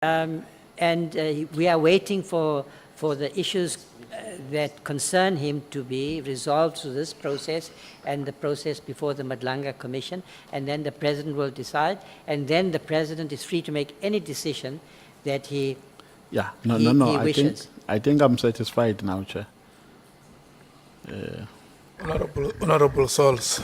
And we are waiting for the issues that concern him to be resolved through this process and the process before the Nhlanhla Commission, and then the President will decide, and then the President is free to make any decision that he wishes. I think I'm satisfied now, Chair. Honorable Souls.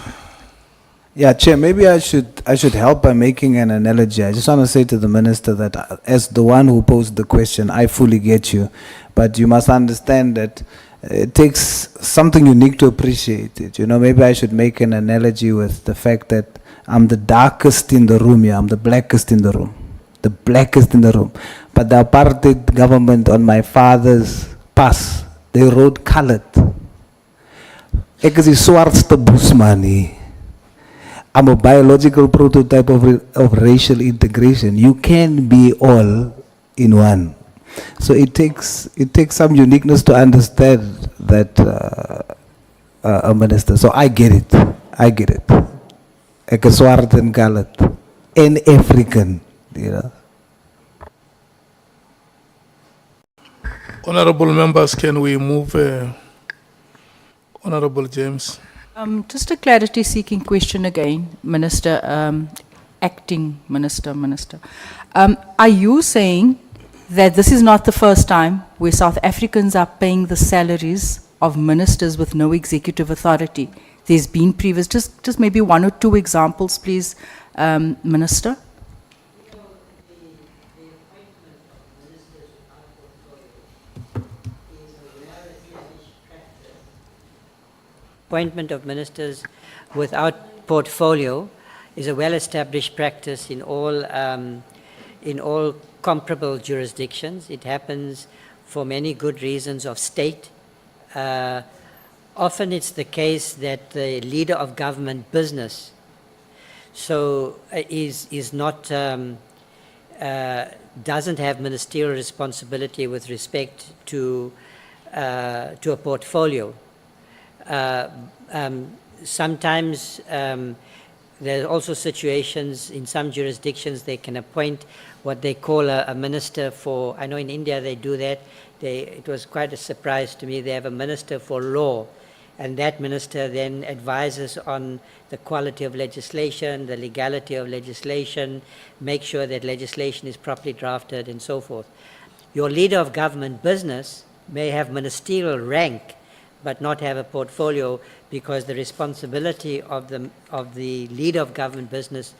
Yeah, Chair, maybe I should help by making an analogy. I just want to say to the Minister that as the one who posed the question, I fully get you. But you must understand that it takes something unique to appreciate it. You know, maybe I should make an analogy with the fact that I'm the darkest in the room here. I'm the blackest in the room. The blackest in the room. But the apartheid government on my father's pass, they wrote colored. Ek is die swartste boesman hier. I'm a biological prototype of racial integration. You can be all in one. So it takes some uniqueness to understand that a minister. So I get it. I get it. Ek is swart en colored and African, you know. Honorable members, can we move? Honorable James. Just a clarity-seeking question again, Minister, Acting Minister. Are you saying that this is not the first time where South Africans are paying the salaries of ministers with no executive authority? There's been previous, just maybe one or two examples, please, Minister. Appointment of ministers without portfolio is a well-established practice in all comparable jurisdictions. It happens for many good reasons of state. Often it's the case that the leader of government business is not doesn't have ministerial responsibility with respect to a portfolio. Sometimes there are also situations in some jurisdictions they can appoint what they call a minister for, I know in India they do that, it was quite a surprise to me, they have a minister for law, and that minister then advises on the quality of legislation, the legality of legislation, make sure that legislation is properly drafted and so forth. Your leader of government business may have ministerial rank but not have a portfolio, because the responsibility of the leader of government business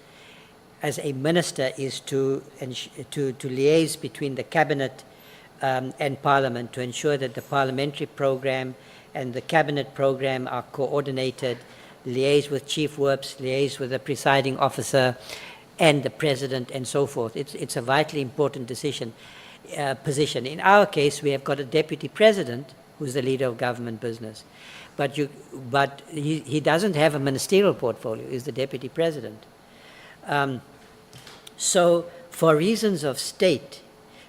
as a minister is to liaise between the cabinet and parliament to ensure that the parliamentary program and the cabinet program are coordinated, liaise with chief whips, liaise with the presiding officer and the president and so forth. It's a vitally important position. In our case, we have got a deputy president who's the leader of government business. But he doesn't have a ministerial portfolio, he's the deputy president. So for reasons of state,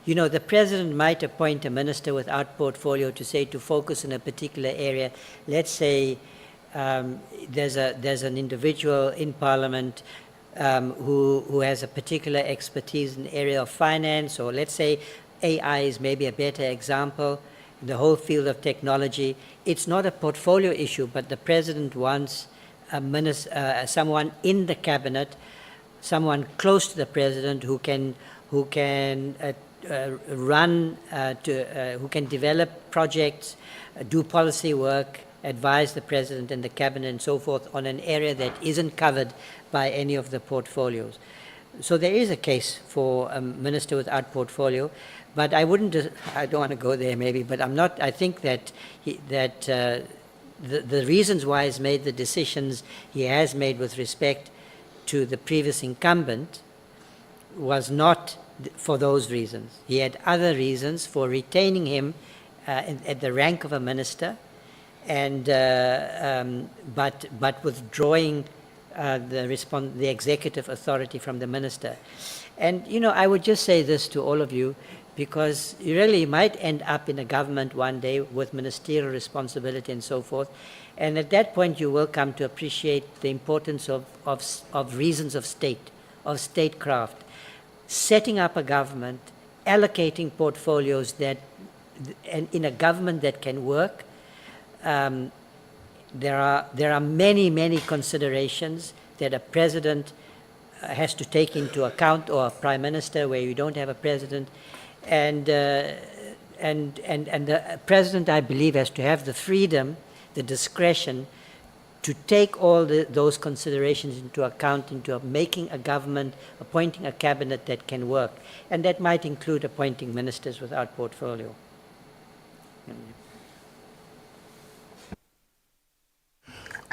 you know, the president might appoint a minister without portfolio to say to focus in a particular area. Let's say there's an individual in parliament who has a particular expertise in the area of finance, or let's say AI is maybe a better example, the whole field of technology. It's not a portfolio issue, but the president wants someone in the cabinet, someone close to the president who can who can develop projects, do policy work, advise the president and the cabinet and so forth on an area that isn't covered by any of the portfolios. So there is a case for a minister without portfolio. But I don't want to go there maybe, but I think that the reasons why he's made the decisions he has made with respect to the previous incumbent was not for those reasons. He had other reasons for retaining him at the rank of a minister, and but withdrawing the executive authority from the minister. And you know, I would just say this to all of you, because you really might end up in a government one day with ministerial responsibility and so forth. And at that point, you will come to appreciate the importance of reasons of state, of statecraft. Setting up a government allocating portfolios that, and in a government that can work, there are many considerations that a president has to take into account, or a prime minister where you don't have a president, and the president, I believe, has to have the freedom, the discretion to take all those considerations into account into making a government, appointing a cabinet that can work, and that might include appointing ministers without portfolio.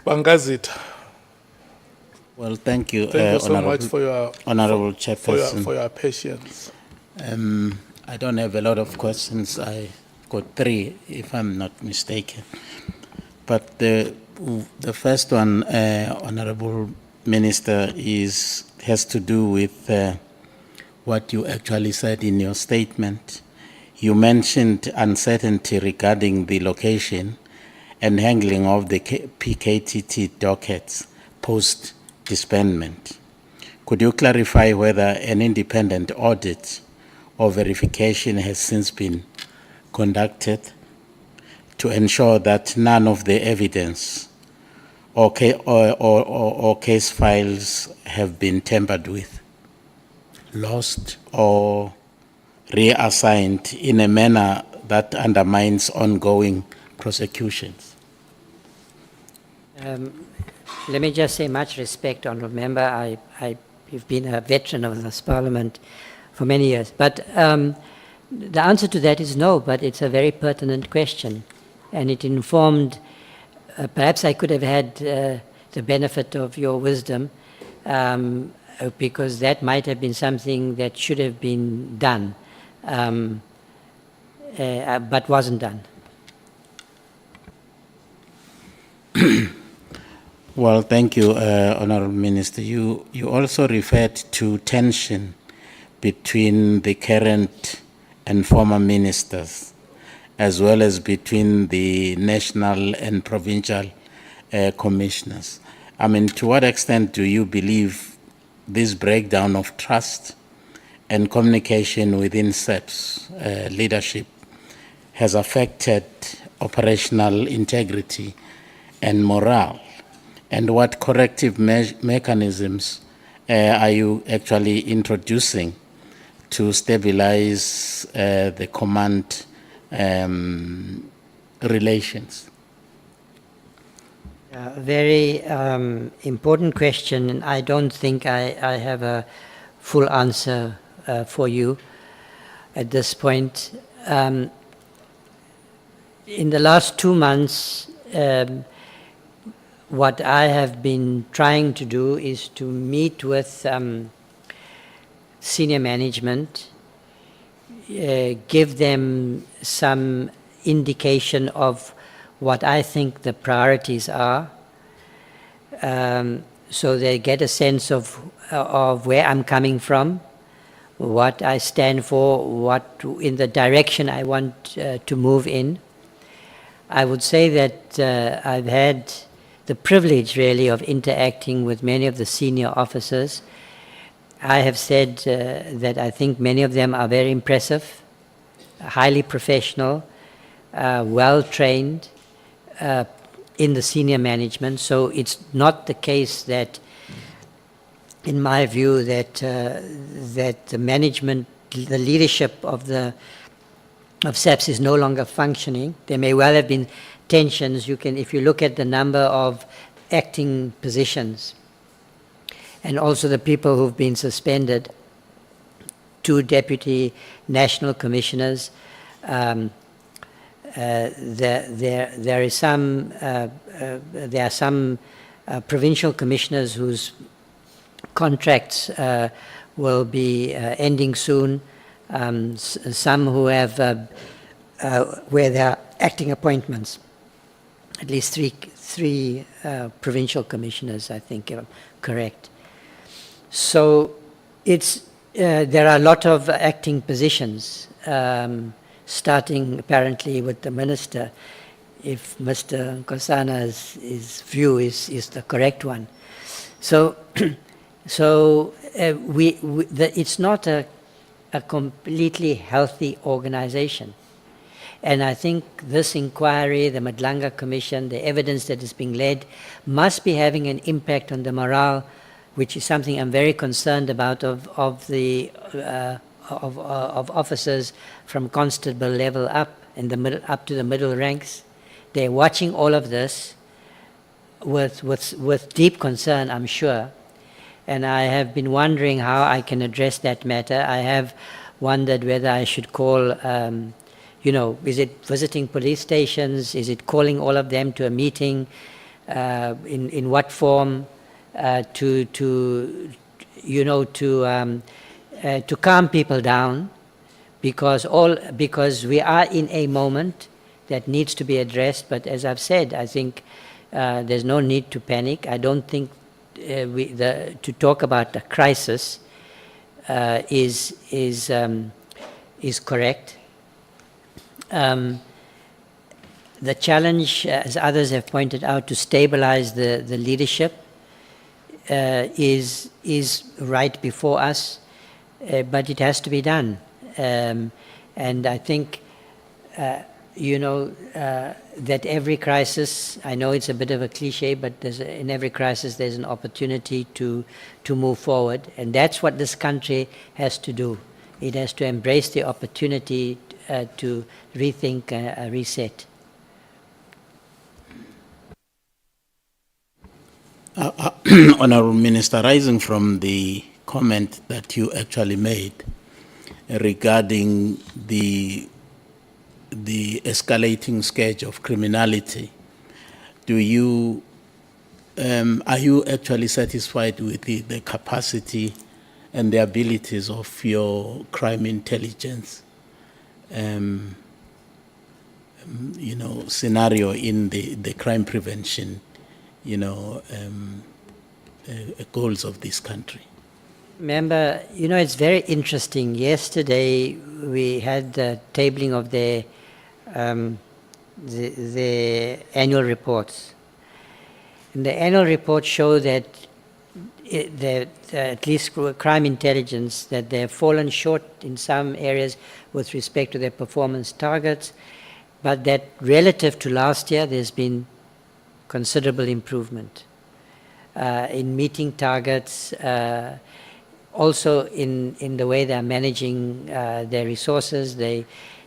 Bangazit, Well, thank you, thank you so Honorable, much for your Honorable for Chairperson. your patience. I don't have a lot of questions. I got 3, if I'm not mistaken. But the first one, Honorable Minister, has to do with what you actually said in your statement. You mentioned uncertainty regarding the location and handling of the PKTT dockets post-disbandment. Could you clarify whether an independent audit or verification has since been conducted to ensure that none of the evidence or case files have been tampered with, lost, or reassigned in a manner that undermines ongoing prosecutions? Let me just say, much respect, Honourable Member. You've been a veteran of this Parliament for many years. But the answer to that is no, but it's a very pertinent question. And it informed, perhaps I could have had the benefit of your wisdom, because that might have been something that should have been done, but wasn't done. Well, thank you, Honourable Minister. You also referred to tension between the current and former ministers, as well as between the national and provincial commissioners. I mean, to what extent do you believe this breakdown of trust and communication within SEP's leadership has affected operational integrity and morale? And what corrective mechanisms are you actually introducing to stabilize the command relations? Very important question, and I don't think I have a full answer for you at this point. In the last 2 months, what I have been trying to do is to meet with senior management, give them some indication of what I think the priorities are, so they get a sense of where I'm coming from, what I stand for, what in the direction I want to move in. I would say that I've had the privilege really of interacting with many of the senior officers. I have said that I think many of them are very impressive, highly professional, well trained in the senior management. So it's not the case that, in my view, that the management, the leadership of SAPS is no longer functioning. There may well have been tensions. You can, if you look at the number of acting positions, and also the people who've been suspended, 2 deputy national commissioners. There are some provincial commissioners whose contracts will be ending soon. Some who have where there are acting appointments. At least three provincial commissioners, I think, are correct. So there are a lot of acting positions, starting apparently with the minister, if Mr. Nkosana's view is the correct one. So it's not a a completely healthy organization. And I think this inquiry, the Nhlanhla Commission, the evidence that is being led, must be having an impact on the morale, which is something I'm very concerned about of officers from constable level up in the middle, up to the middle ranks. They're watching all of this with deep concern, I'm sure. And I have been wondering how I can address that matter. I have wondered whether I should call, is it visiting police stations? Is it calling all of them to a meeting? In what form? To calm people down, because we are in a moment that needs to be addressed. But as I've said, I think there's no need to panic. I don't think to talk about a crisis is correct. The challenge, as others have pointed out, to stabilize the leadership is right before us, but it has to be done. And I think, that every crisis, I know it's a bit of a cliche, but in every crisis there's an opportunity to move forward. And that's what this country has to do. It has to embrace the opportunity to rethink, reset. Honorable Minister, rising from the comment that you actually made regarding the escalating scourge of criminality, are you actually satisfied with the capacity and the abilities of your crime intelligence scenario in the crime prevention goals of this country? Member, it's very interesting. Yesterday we had the tabling of the annual reports. And the annual reports show that at least crime intelligence, that they have fallen short in some areas with respect to their performance targets, but that relative to last year there's been considerable improvement in meeting targets, also in the way they're managing their resources.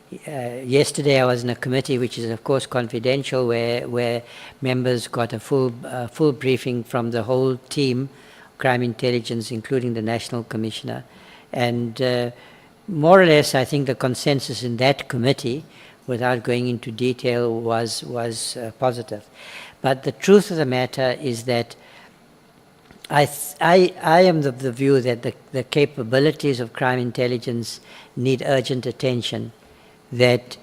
Yesterday I was in a committee which is of course confidential, where members got a full briefing from the whole team, crime intelligence, including the National Commissioner. And more or less I think the consensus in that committee, without going into detail, was positive. But the truth of the matter is that I am of the view that the capabilities of crime intelligence need urgent attention, that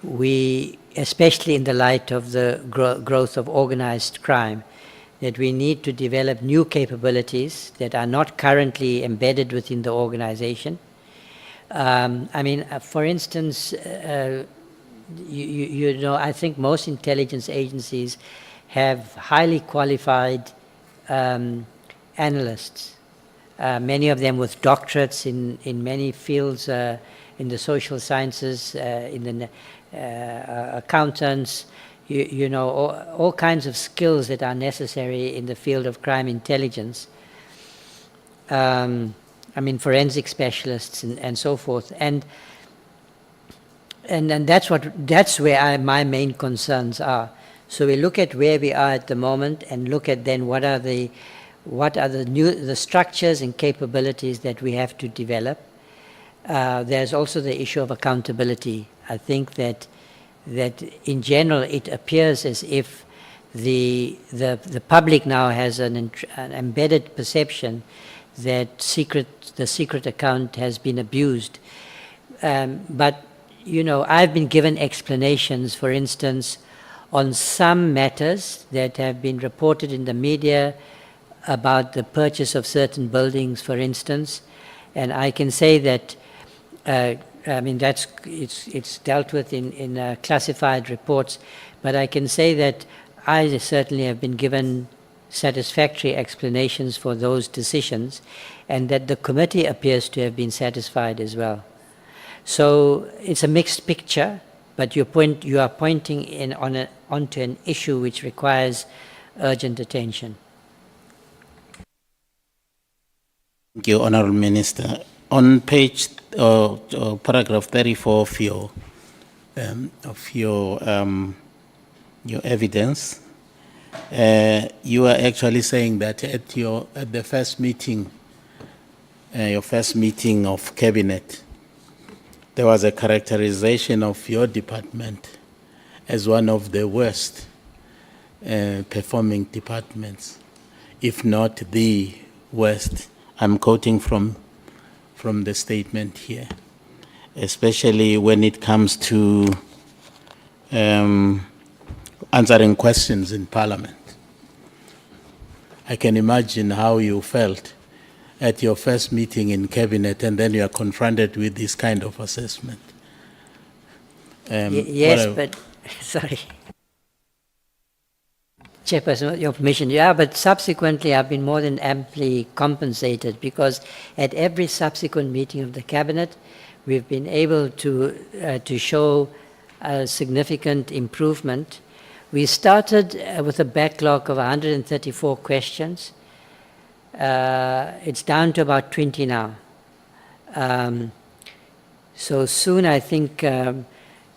we, especially in the light of the growth of organized crime, that we need to develop new capabilities that are not currently embedded within the organization. For instance, I think most intelligence agencies have highly qualified analysts, many of them with doctorates in many fields, in the social sciences, in the accountants, all kinds of skills that are necessary in the field of crime intelligence. Forensic specialists and so forth. And that's where my main concerns are. So we look at where we are at the moment and look at then what are the structures and capabilities that we have to develop. There's also the issue of accountability. I think that in general it appears as if the public now has an embedded perception that the secret account has been abused. But I've been given explanations, for instance, on some matters that have been reported in the media about the purchase of certain buildings, for instance, and I can say that it's dealt with in classified reports, but I can say that I certainly have been given satisfactory explanations for those decisions, and that the committee appears to have been satisfied as well. So it's a mixed picture, but you are pointing onto an issue which requires urgent attention. Thank you, Honourable Minister. On page paragraph 34 of your evidence, you are actually saying that at the first meeting, your first meeting of cabinet, there was a characterization of your department as one of the worst performing departments, if not the worst. I'm quoting from the statement here, especially when it comes to answering questions in Parliament. I can imagine how you felt at your first meeting in cabinet, and then you are confronted with this kind of assessment. Yes, but, sorry. Chairperson, with your permission, yeah, but subsequently I've been more than amply compensated, because at every subsequent meeting of the cabinet, we've been able to show a significant improvement. We started with a backlog of 134 questions. It's down to about 20 now. So soon I think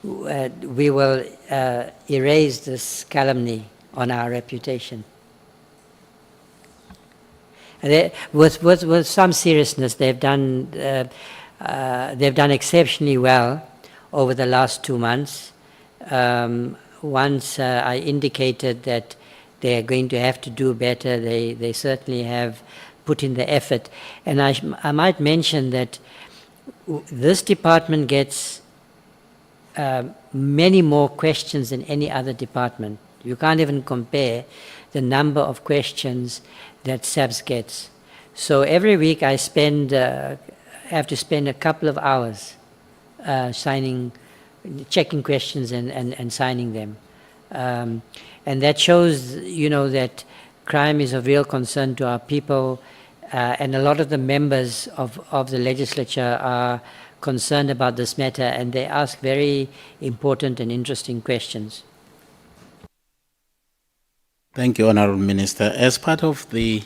we will erase this calumny on our reputation. And with some seriousness, they've done exceptionally well over the last 2 months. Once I indicated that they are going to have to do better, they certainly have put in the effort. And I might mention that this department gets many more questions than any other department. You can't even compare the number of questions that SABS gets. So every week I have to spend a couple of hours checking questions and signing them. And that shows, that crime is of real concern to our people, and a lot of the members of the legislature are concerned about this matter, and they ask very important and interesting questions. Thank you, Honourable Minister. As part of the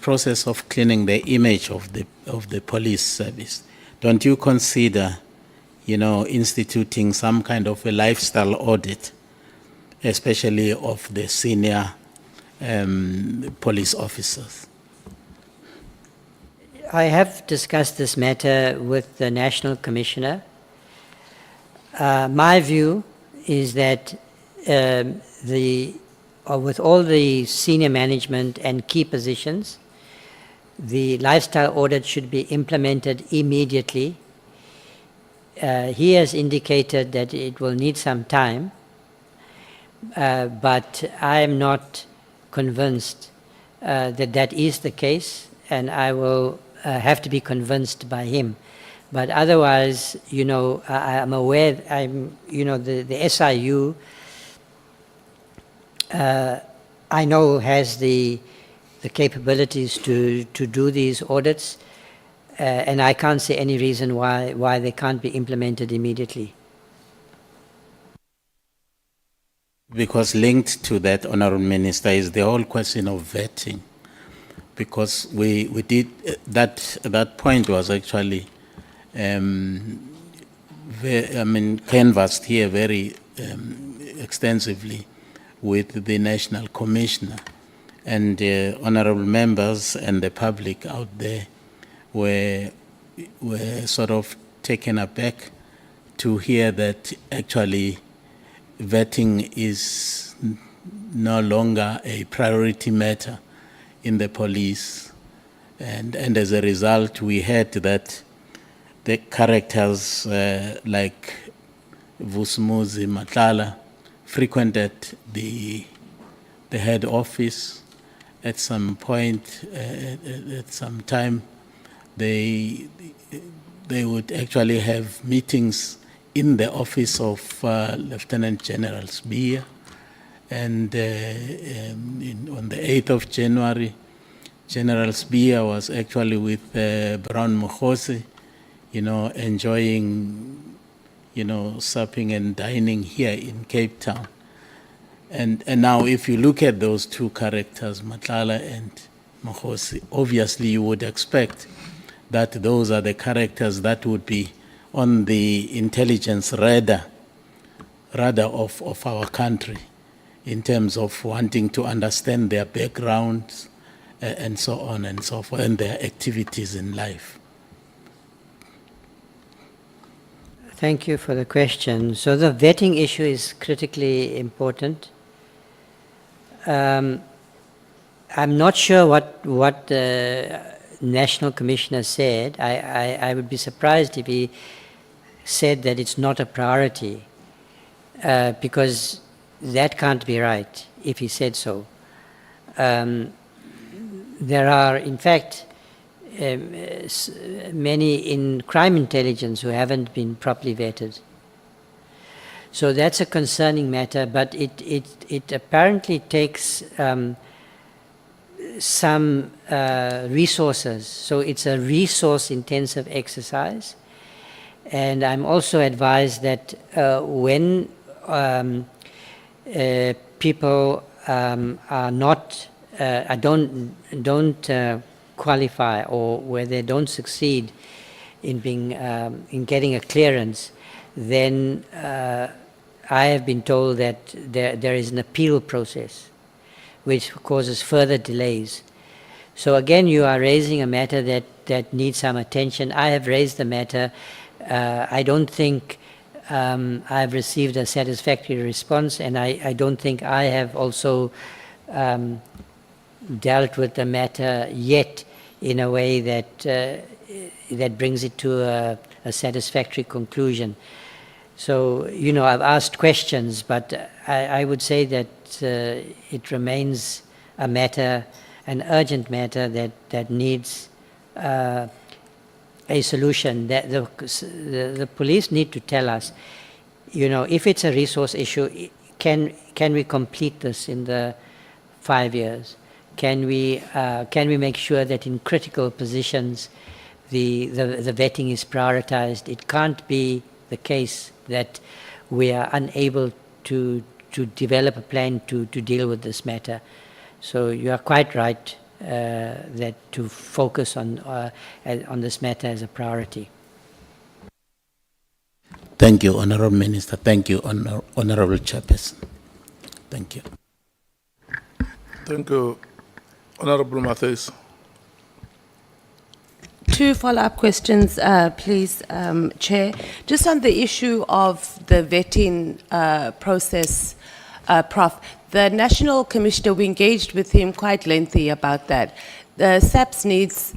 process of cleaning the image of the police service, don't you consider, instituting some kind of a lifestyle audit, especially of the senior police officers? I have discussed this matter with the National Commissioner. My view is that with all the senior management and key positions, the lifestyle audit should be implemented immediately. He has indicated that it will need some time, but I am not convinced that is the case, and I will have to be convinced by him. But otherwise, I'm aware, the SIU, I know has the capabilities to do these audits, and I can't see any reason why they can't be implemented immediately. Because linked to that, Honourable Minister, is the whole question of vetting. Because we did, that point was actually, canvassed here very extensively with the National Commissioner. And honourable members and the public out there were sort of taken aback to hear that actually vetting is no longer a priority matter in the police. And as a result, we heard that the characters like Vusumuzi, Nhlanhla, frequented the head office. At some point, at some time, they would actually have meetings in the office of Lieutenant General Sbiya, And on the 8th of January, General Spear was actually with Brown Mkhwanazi, enjoying, supping and dining here in Cape Town. And now if you look at those two characters, Nhlanhla and Mkhwanazi, obviously you would expect that those are the characters that would be on the intelligence radar of our country in terms of wanting to understand their backgrounds and so on and so forth, and their activities in life. Thank you for the question. So the vetting issue is critically important. I'm not sure what the National Commissioner said. I would be surprised if he said that it's not a priority, because that can't be right if he said so. There are, in fact, many in crime intelligence who haven't been properly vetted. So that's a concerning matter, but it apparently takes some resources. So it's a resource-intensive exercise. And I'm also advised that when people are not, don't qualify, or where they don't succeed in being in getting a clearance, then I have been told that there is an appeal process which causes further delays. So again, you are raising a matter that needs some attention. I have raised the matter. I don't think I've received a satisfactory response, and I don't think I have also dealt with the matter yet in a way that brings it to a satisfactory conclusion. So, I've asked questions, but I would say that it remains a matter, an urgent matter that needs a solution. That the police need to tell us, if it's a resource issue, can we complete this in the 5 years? Can we make sure that in critical positions the vetting is prioritized? It can't be the case that we are unable to develop a plan to deal with this matter. So you are quite right that to focus on this matter as a priority. Thank you, Honorable Minister. Thank you, Honorable Chairperson. Thank you. Thank you, Honorable Matthias. Two follow-up questions, please, Chair. Just on the issue of the vetting process, Prof, the National Commissioner, we engaged with him quite lengthy about that. The SAPS needs,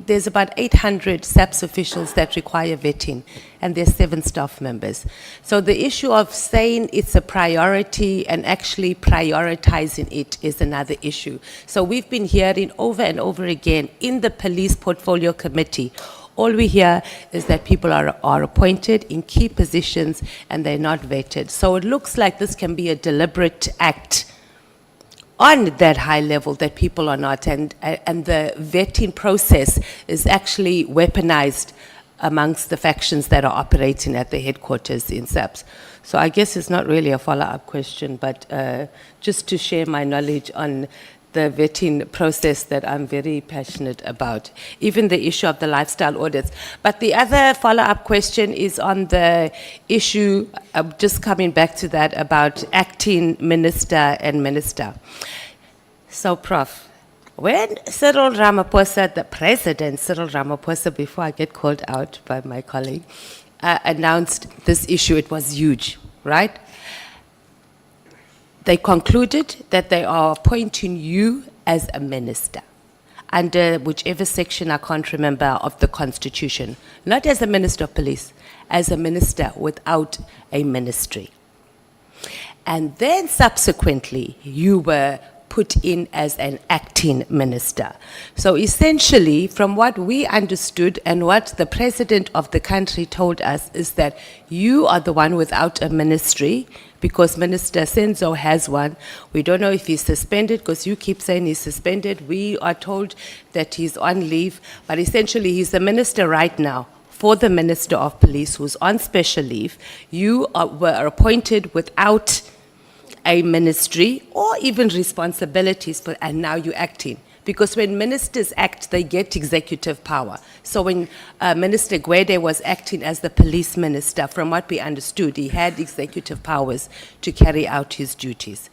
there's about 800 SAPS officials that require vetting, and there's 7 staff members. So the issue of saying it's a priority and actually prioritizing it is another issue. So we've been hearing over and over again in the Police Portfolio Committee, all we hear is that people are appointed in key positions and they're not vetted. So it looks like this can be a deliberate act on that high level that people are not, and the vetting process is actually weaponized amongst the factions that are operating at the headquarters in SAPS. So I guess it's not really a follow-up question, but just to share my knowledge on the vetting process that I'm very passionate about, even the issue of the lifestyle audits. But the other follow-up question is on the issue, just coming back to that, about acting minister and minister. So, Prof, when Cyril Ramaphosa, the President Cyril Ramaphosa, before I get called out by my colleague, announced this issue, it was huge, right? They concluded that they are appointing you as a minister under whichever section, I can't remember, of the Constitution, not as a minister of police, as a minister without a ministry. And then subsequently, you were put in as an acting minister. So essentially, from what we understood and what the president of the country told us is that you are the one without a ministry, because Minister Senzo has one. We don't know if he's suspended, because you keep saying he's suspended. We are told that he's on leave, but essentially he's the minister right now for the Minister of Police, who's on special leave. You were appointed without a ministry or even responsibilities for, and now you're acting. Because when ministers act, they get executive power. So when Minister Gwede was acting as the police minister, from what we understood, he had executive powers to carry out his duties.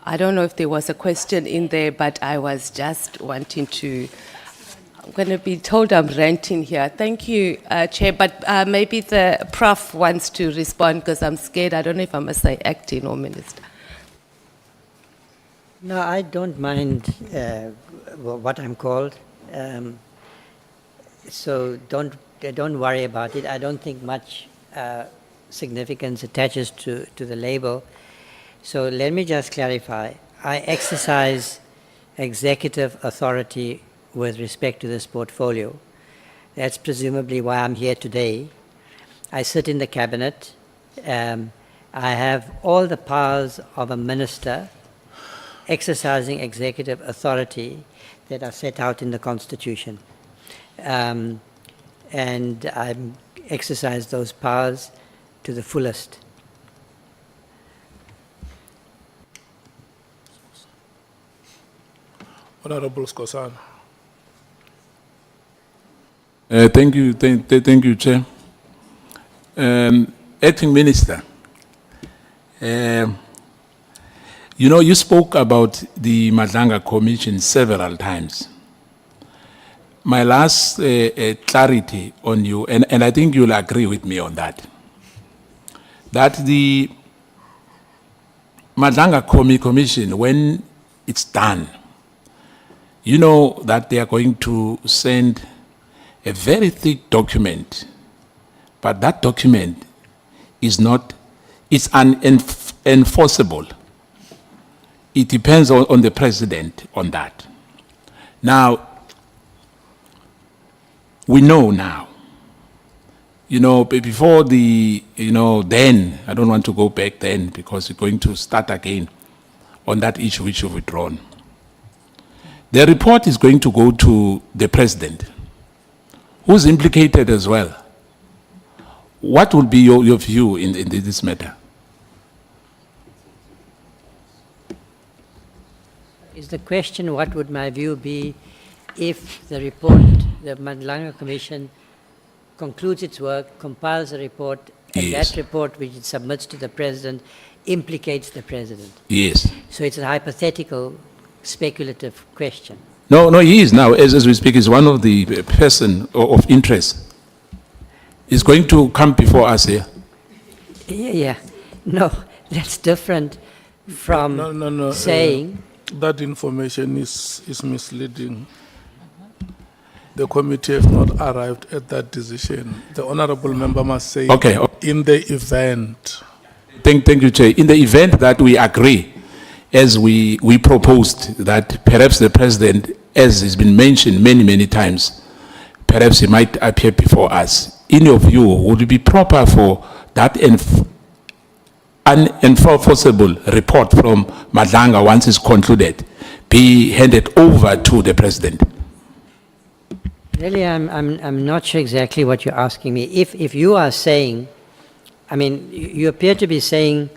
I don't know if there was a question in there, but I was just wanting to, I'm going to be told I'm ranting here. Thank you, Chair, but maybe the Prof wants to respond, because I'm scared. I don't know if I must say acting or minister. No, I don't mind what I'm called. So don't worry about it. I don't think much significance attaches to the label. So let me just clarify. I exercise executive authority with respect to this portfolio. That's presumably why I'm here today. I sit in the cabinet. I have all the powers of a minister exercising executive authority that are set out in the Constitution. And I exercise those powers to the fullest. Honorable Skosana. Thank you, Chair. Acting Minister, you know, you spoke about the Nhlanhla Commission several times. My last clarity on you, and I think you'll agree with me on that the Nhlanhla Commission, when it's done, you know that they are going to send a very thick document, but that document is not, it's unenforceable. It depends on the president on that. Now, we know now, you know, before the, you know, then, I don't want to go back then because we're going to start again on that issue which you've withdrawn. The report is going to go to the president, who's implicated as well. What would be your view in this matter? Is the question, what would my view be if the report, the Nhlanhla Commission concludes its work, compiles a report, and Yes. that report which it submits to the president implicates the president? Yes. So it's a hypothetical, speculative question. No, he is now, as we speak, is one of the person of interest. He's going to come before us here. Yeah. No, that's different from No, saying... that information is misleading. The committee has not arrived at that decision. The honorable member must say, Okay. in the event. Thank you, Chair. In the event that we agree, as we proposed, that perhaps the president, as has been mentioned many times, perhaps he might appear before us. In your view, would it be proper for that unenforceable report from Nhlanhla, once it's concluded, be handed over to the president? Really, I'm not sure exactly what you're asking me. If you are saying, I mean, you appear to be saying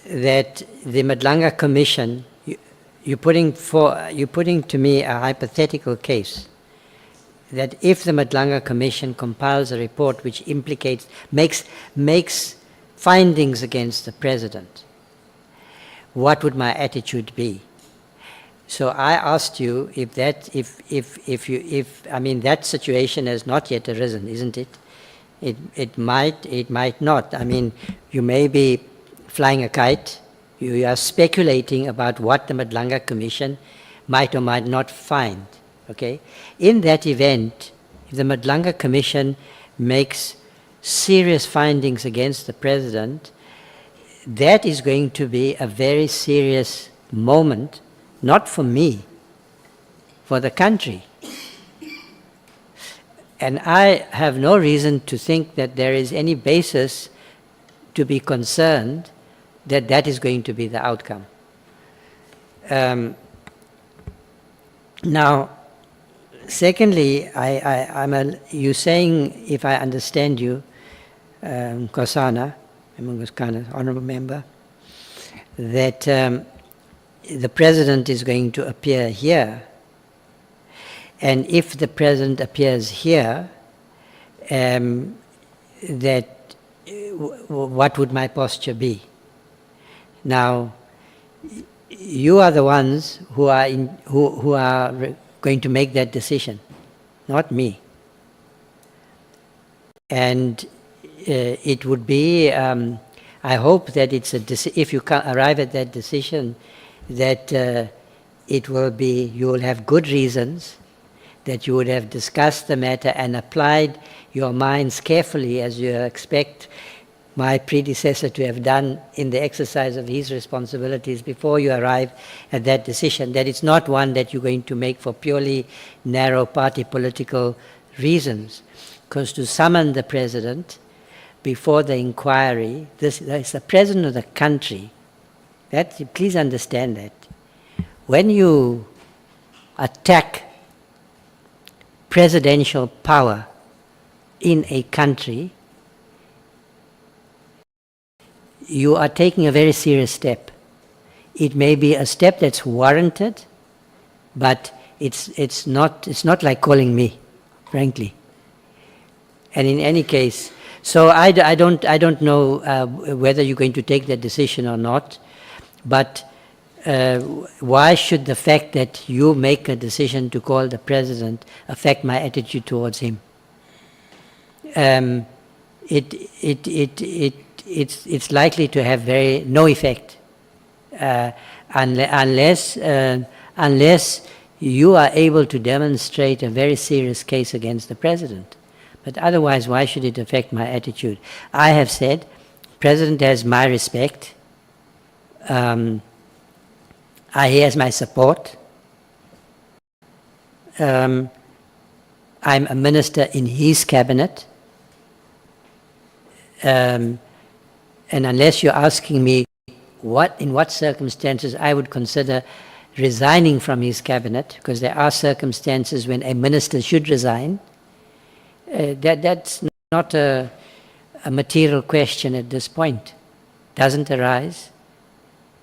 that the Nhlanhla Commission, you're putting to me a hypothetical case, that if the Nhlanhla Commission compiles a report which implicates, makes findings against the president, what would my attitude be? So I asked you if I mean, that situation has not yet arisen, isn't it? It might not. I mean, you may be flying a kite. You are speculating about what the Nhlanhla Commission might or might not find. Okay. In that event, if the Nhlanhla Commission makes serious findings against the president, that is going to be a very serious moment, not for me, for the country. And I have no reason to think that there is any basis to be concerned that that is going to be the outcome. Now, secondly, you're saying, if I understand you, Nkosana, honorable member, that the president is going to appear here. And if the president appears here, what would my posture be? Now, you are the ones who are going to make that decision, not me. And it would be, I hope that it's if you arrive at that decision, that it will be, you will have good reasons, that you would have discussed the matter and applied your minds carefully, as you expect my predecessor to have done in the exercise of his responsibilities before you arrive at that decision, that it's not one that you're going to make for purely narrow party political reasons. Because to summon the president before the inquiry, this is the president of the country. Please understand that. When you attack presidential power in a country, you are taking a very serious step. It may be a step that's warranted, but it's not like calling me, frankly. And in any case, so I don't know whether you're going to take that decision or not, but why should the fact that you make a decision to call the president affect my attitude towards him? It's likely to have no effect unless you are able to demonstrate a very serious case against the president. But otherwise, why should it affect my attitude? I have said, President has my respect. He has my support. I'm a minister in his cabinet. And unless you're asking me in what circumstances I would consider resigning from his cabinet, because there are circumstances when a minister should resign, that's not a material question at this point. Doesn't arise.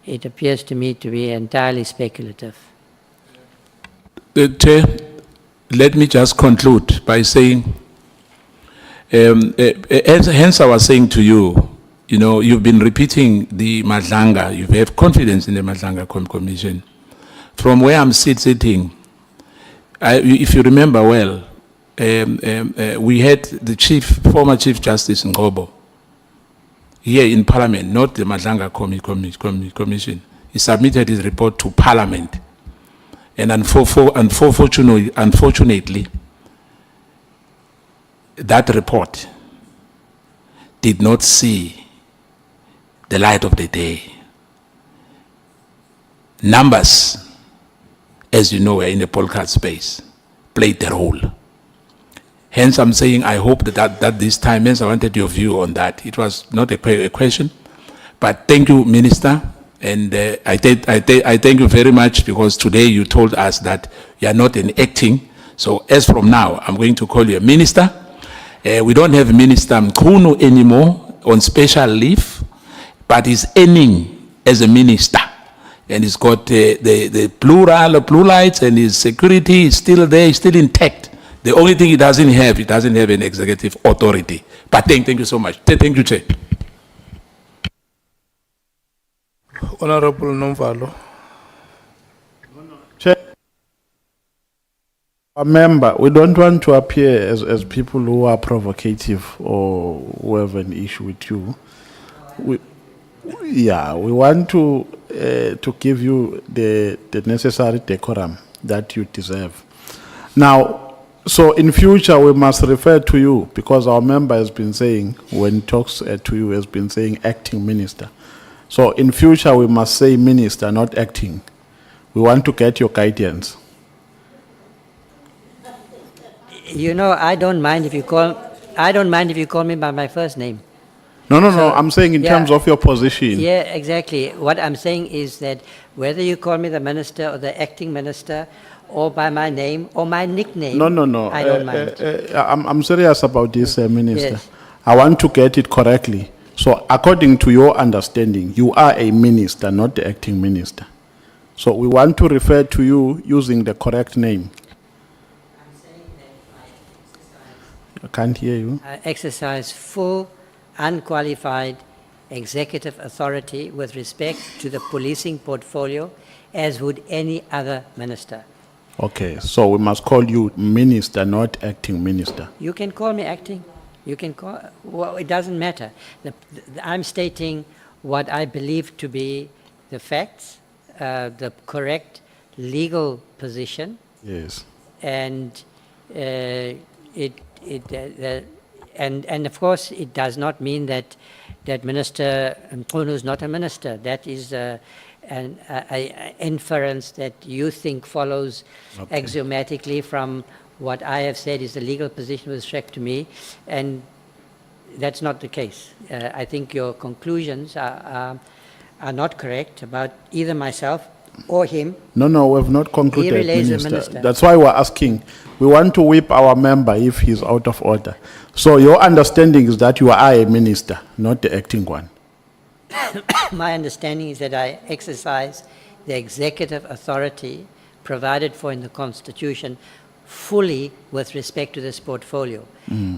It appears to me to be entirely speculative. Chair, let me just conclude by saying, hence I was saying to you, you've been repeating the Nhlanhla, you have confidence in the Nhlanhla Commission. From where I'm sitting, if you remember well, we had the former Chief Justice Ngobo here in Parliament, not the Nhlanhla Commission. He submitted his report to Parliament. And unfortunately, that report did not see the light of the day. Numbers, as you know, in the podcast space, played the role. Hence, I'm saying I hope that this time, hence I wanted your view on that. It was not a question, but thank you, Minister. And I thank you very much, because today you told us that you are not enacting. So as from now, I'm going to call you a minister. We don't have Minister Mkhunu anymore on special leave, but he's earning as a minister. And he's got the blue lights, and his security is still there, is still intact. The only thing he doesn't have an executive authority. But thank you so much. Thank you, Chair. Honorable Nhlanhla. Chair, a member, we don't want to appear as people who are provocative or who have an issue with you. We want to give you the necessary decorum that you deserve. Now, so in future we must refer to you, because our member has been saying, when he talks to you, has been saying acting minister. So in future, we must say minister, not acting. We want to get your guidance. You know, I don't mind if you call me by my first name. No, So, I'm saying in yeah. terms of your position. Yeah, exactly. What I'm saying is that whether you call me the minister or the acting minister or by my name or my nickname, No. I don't mind. I'm serious about this, Minister. Yes. I want to get it correctly. So according to your understanding, you are a minister, not the acting minister. So we want to refer to you using the correct name. I can't hear you. I exercise full, unqualified executive authority with respect to the policing portfolio, as would any other minister. Okay, so we must call you minister, not acting minister. You can call me acting. You can call, well, it doesn't matter. I'm stating what I believe to be the facts, the correct legal position, Yes. and and of course it does not mean that Minister Mkhwanazi is not a minister. That is an inference that you think follows axiomatically from what I have said is the legal position with respect to me, and that's not the case. I think your conclusions are not correct about either myself or him. No, we have not concluded, relays the minister. minister. That's why we're asking. We want to whip our member if he's out of order. So your understanding is that you are a minister, not the acting one. My understanding is that I exercise the executive authority provided for in the Constitution fully with respect to this portfolio.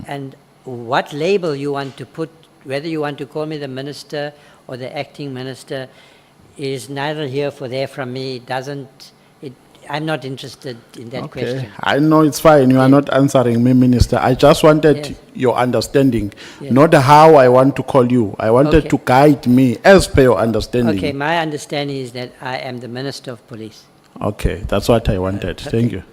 And what label you want to put, whether you want to call me the minister or the acting minister, is neither here for there from me. I'm not interested in that question. I know it's fine. You are not answering me, minister. I just wanted Yes. your understanding, Yes. not how I want to call you. I wanted Okay. to guide me as per your understanding. Okay, my understanding is that I am the Minister of Police. Okay, that's what I wanted. Thank you.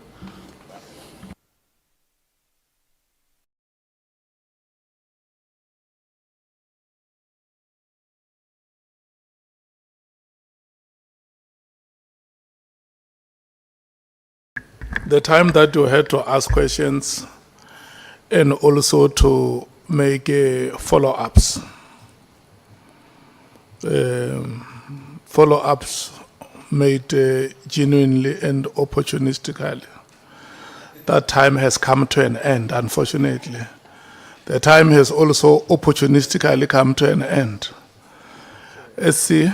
The time that you had to ask questions and also to make follow-ups. Follow-ups made genuinely and opportunistically. That time has come to an end, unfortunately. The time has also opportunistically come to an end. SC.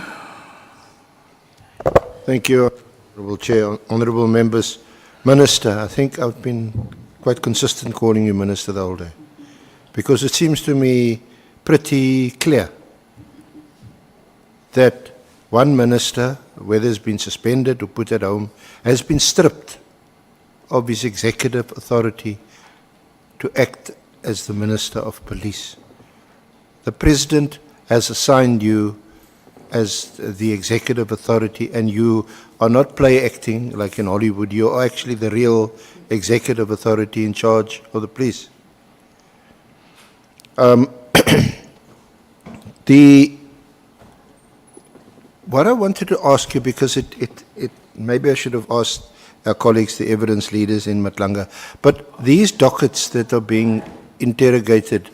Thank you, Honourable Chair. Honourable members, Minister, I think I've been quite consistent calling you Minister the whole day, because it seems to me pretty clear that one minister, whether has been suspended or put at home, has been stripped of his executive authority to act as the Minister of Police. The President has assigned you as the executive authority, and you are not play acting like in Hollywood. You are actually the real executive authority in charge of the police. What I wanted to ask you, because maybe I should have asked our colleagues, the evidence leaders in Nhlanhla, but these dockets that are being interrogated,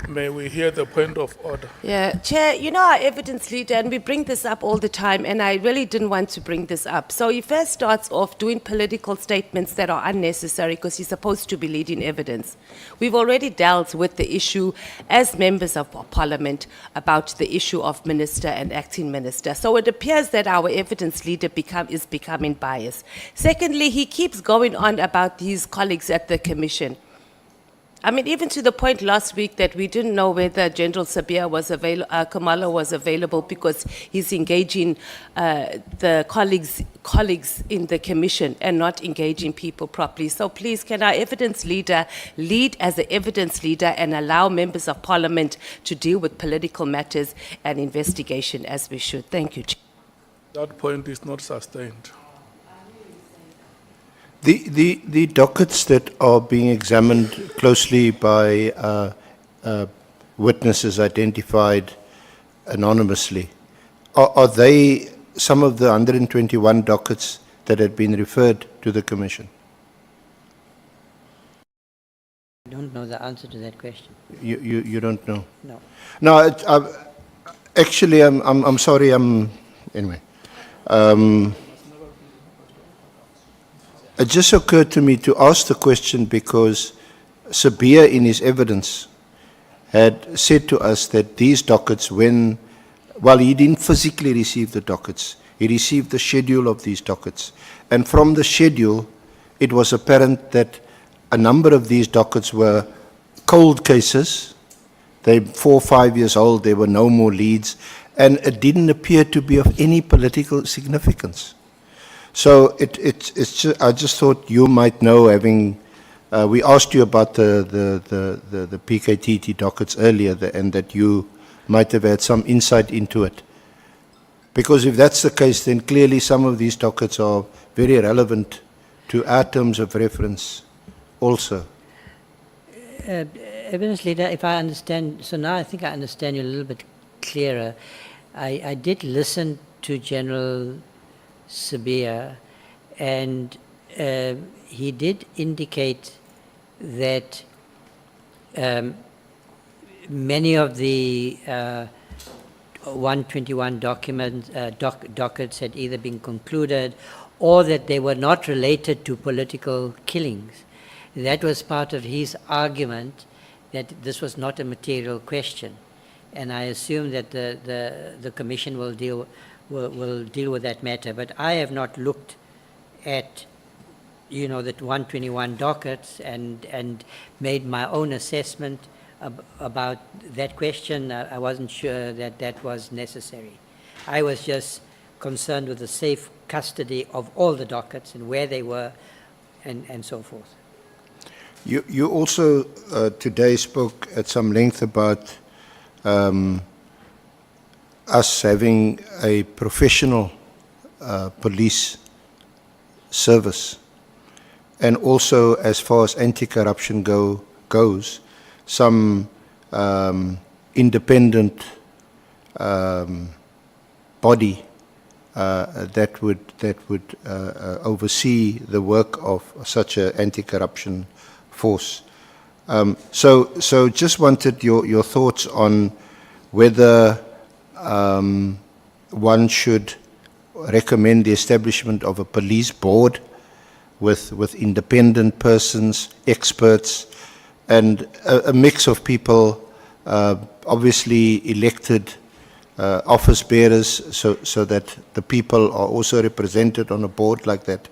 May we hear the point of order? Yeah, Chair, you know our evidence leader, and we bring this up all the time, and I really didn't want to bring this up. So he first starts off doing political statements that are unnecessary because he's supposed to be leading evidence. We've already dealt with the issue as members of Parliament about the issue of minister and acting minister. So it appears that our evidence leader is becoming biased. Secondly, he keeps going on about his colleagues at the Commission. I mean, even to the point last week that we didn't know whether General Sabia was Kamala was available because he's engaging the colleagues in the commission and not engaging people properly. So please, can our evidence leader lead as the evidence leader and allow members of Parliament to deal with political matters and investigation as we should? Thank you, Chair. That point is not sustained. The dockets that are being examined closely by witnesses identified anonymously, are they some of the 121 dockets that had been referred to the Commission? I don't know the answer to that question. You don't know? No. No, actually, I'm sorry, anyway. It just occurred to me to ask the question because Sabir in his evidence had said to us that these dockets, while he didn't physically receive the dockets, he received the schedule of these dockets. And from the schedule, it was apparent that a number of these dockets were cold cases. They're 4 or 5 years old, there were no more leads, and it didn't appear to be of any political significance. So it's just, I just thought you might know, having, we asked you about the PKTT dockets earlier, and that you might have had some insight into it. Because if that's the case, then clearly some of these dockets are very relevant to our terms of reference also. Evidence leader, if I understand, so now I think I understand you a little bit clearer. I did listen to General Sabir, and he did indicate that many of the 121 dockets had either been concluded or that they were not related to political killings. That was part of his argument, that this was not a material question. And I assume that the Commission will deal with that matter. But I have not looked at, the 121 dockets and made my own assessment about that question. I wasn't sure that that was necessary. I was just concerned with the safe custody of all the dockets and where they were and so forth. You also today spoke at some length about us having a professional police service, and also as far as anti-corruption goes, some independent body that would oversee the work of such an anti-corruption force. So just wanted your thoughts on whether one should recommend the establishment of a police board with independent persons, experts, and a mix of people, obviously elected office bearers, so that the people are also represented on a board like that.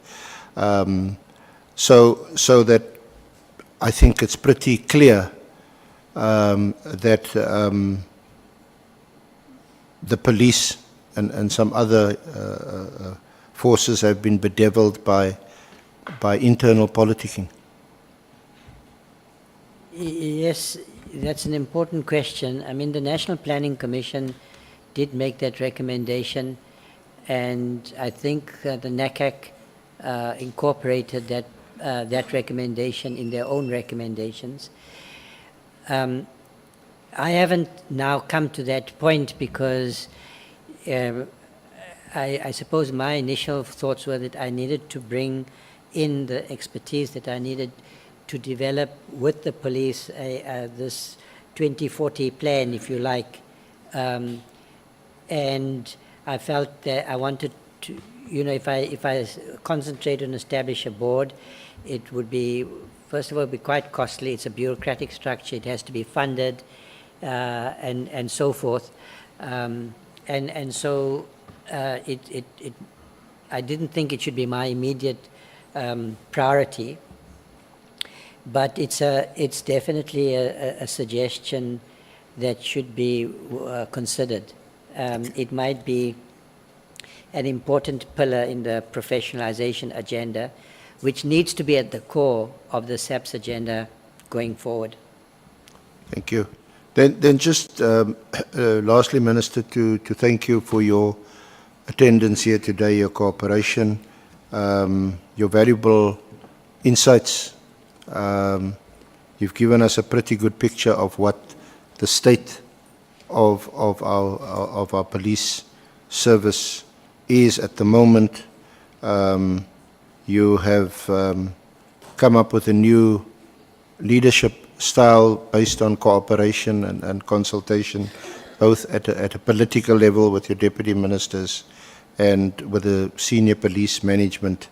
So that I think it's pretty clear that the police and some other forces have been bedeviled by internal politicking. Yes, that's an important question. I mean, the National Planning Commission did make that recommendation, and I think the NACAC incorporated that recommendation in their own recommendations. I haven't now come to that point because I suppose my initial thoughts were that I needed to bring in the expertise that I needed to develop with the police this 2040 plan, if you like. And I felt that I wanted to, if I concentrate on establish a board, it would be, first of all, be quite costly. It's a bureaucratic structure. It has to be funded and so forth. And so I didn't think it should be my immediate priority. But it's definitely a suggestion that should be considered. It might be an important pillar in the professionalization agenda, which needs to be at the core of the SAPS agenda going forward. Thank you. Then just lastly, Minister, to thank you for your attendance here today, your cooperation, your valuable insights. You've given us a pretty good picture of what the state of our police service is at the moment. You have come up with a new leadership style based on cooperation and consultation, both at a political level with your deputy ministers and with the senior police management,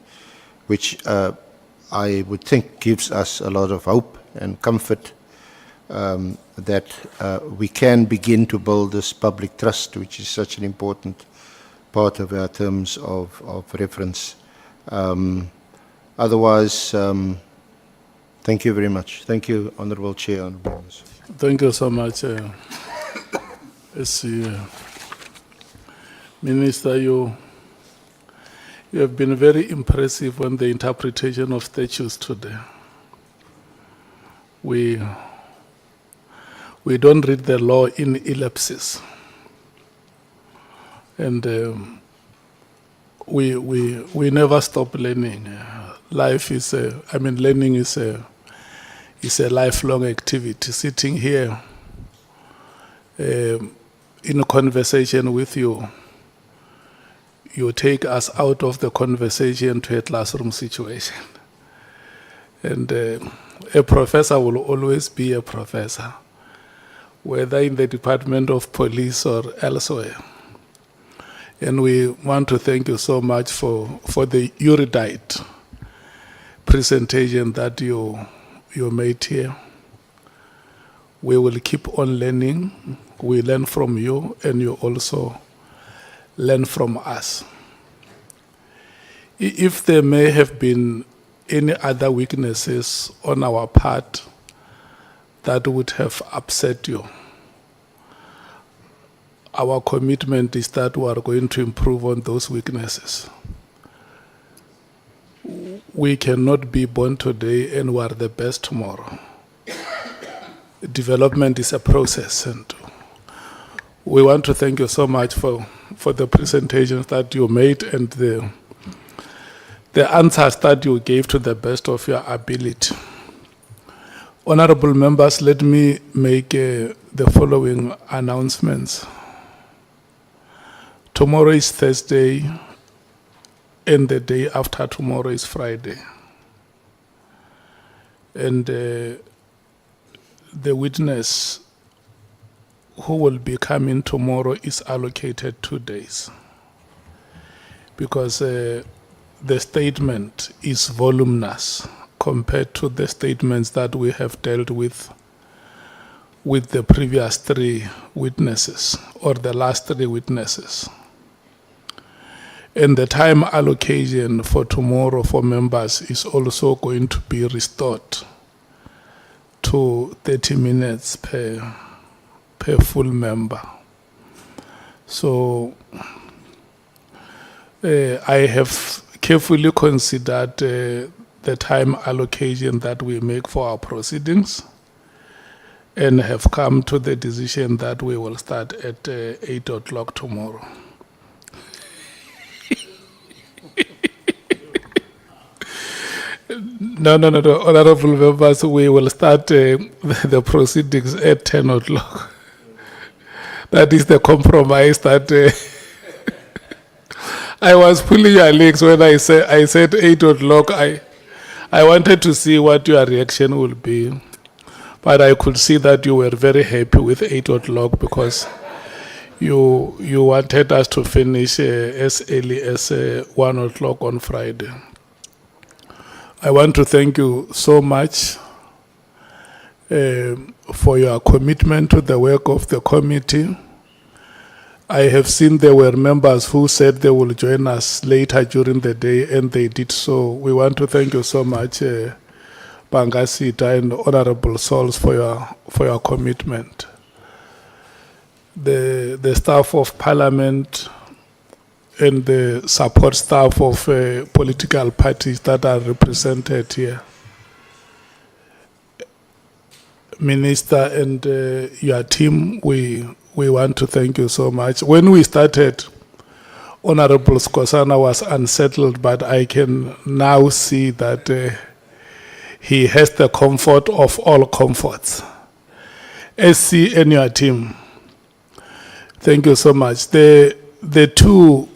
which I would think gives us a lot of hope and comfort that we can begin to build this public trust, which is such an important part of our terms of reference. Otherwise, thank you very much. Thank you, Honourable Chair. Honourable Members. Thank you so much. Minister, you have been very impressive on the interpretation of statutes today. We don't read the law in ellipses. And we never stop learning. Life is learning is a lifelong activity. Sitting here in a conversation with you, you take us out of the conversation to a classroom situation. And a professor will always be a professor, whether in the Department of Police or elsewhere. And we want to thank you so much for the erudite presentation that you made here. We will keep on learning. We learn from you, and you also learn from us. If there may have been any other weaknesses on our part that would have upset you, our commitment is that we are going to improve on those weaknesses. We cannot be born today and we are the best tomorrow. Development is a process, and we want to thank you so much for the presentations that you made and the answers that you gave to the best of your ability. Honorable members, let me make the following announcements. Tomorrow is Thursday, and the day after tomorrow is Friday. And the witness who will be coming tomorrow is allocated 2 days, because the statement is voluminous compared to the statements that we have dealt with the previous 3 witnesses, or the last 3 witnesses. And the time allocation for tomorrow for members is also going to be restored to 30 minutes per full member. So I have carefully considered the time allocation that we make for our proceedings, and have come to the decision that we will start at 8 o'clock tomorrow. No, honorable members, we will start the proceedings at 10 o'clock. That is the compromise that I was pulling your legs when I said 8 o'clock. I wanted to see what your reaction would be, but I could see that you were very happy with 8 o'clock, because you wanted us to finish as early as 1 o'clock on Friday. I want to thank you so much for your commitment to the work of the committee. I have seen there were members who said they will join us later during the day, and they did so. We want to thank you so much, Bangasita and Honorable Souls, for your commitment. The staff of Parliament and the support staff of political parties that are represented here. Minister and your team, we want to thank you so much. When we started, Honorable Skosana was unsettled, but I can now see that he has the comfort of all comforts. SC and your team, thank you so much. The two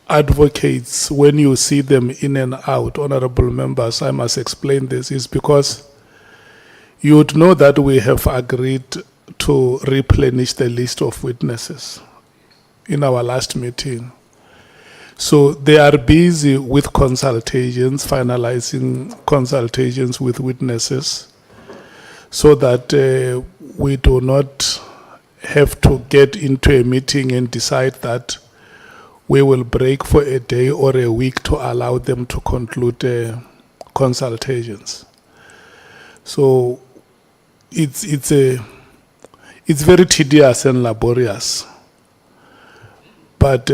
advocates, when you see them in and out, honorable members, I must explain this, is because you would know that we have agreed to replenish the list of witnesses in our last meeting. So they are busy with consultations, finalizing consultations with witnesses, so that we do not have to get into a meeting and decide that we will break for a day or a week to allow them to conclude consultations. So it's very tedious and laborious. But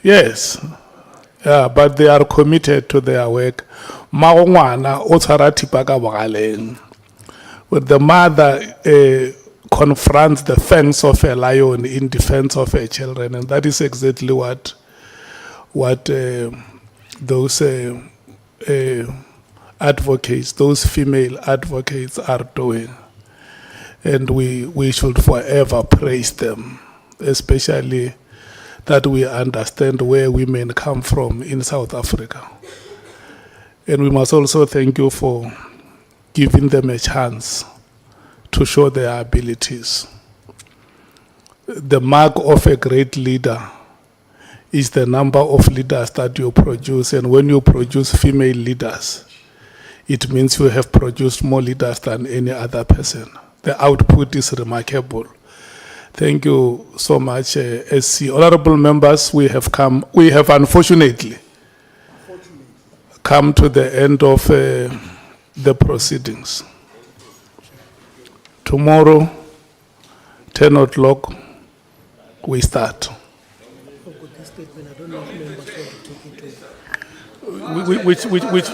yes, yeah, but they are committed to their work. Maongwana o tshwara thipa ka bogaleng. When the mother confronts the fangs of a lion in defense of her children, and that is exactly what those advocates, those female advocates, are doing. And we should forever praise them, especially that we understand where women come from in South Africa. And we must also thank you for giving them a chance to show their abilities. The mark of a great leader is the number of leaders that you produce. And when you produce female leaders, it means you have produced more leaders than any other person. The output is remarkable. Thank you so much, SC. Honorable members, we have unfortunately come to the end of the proceedings. Tomorrow, 10 o'clock, we start. Which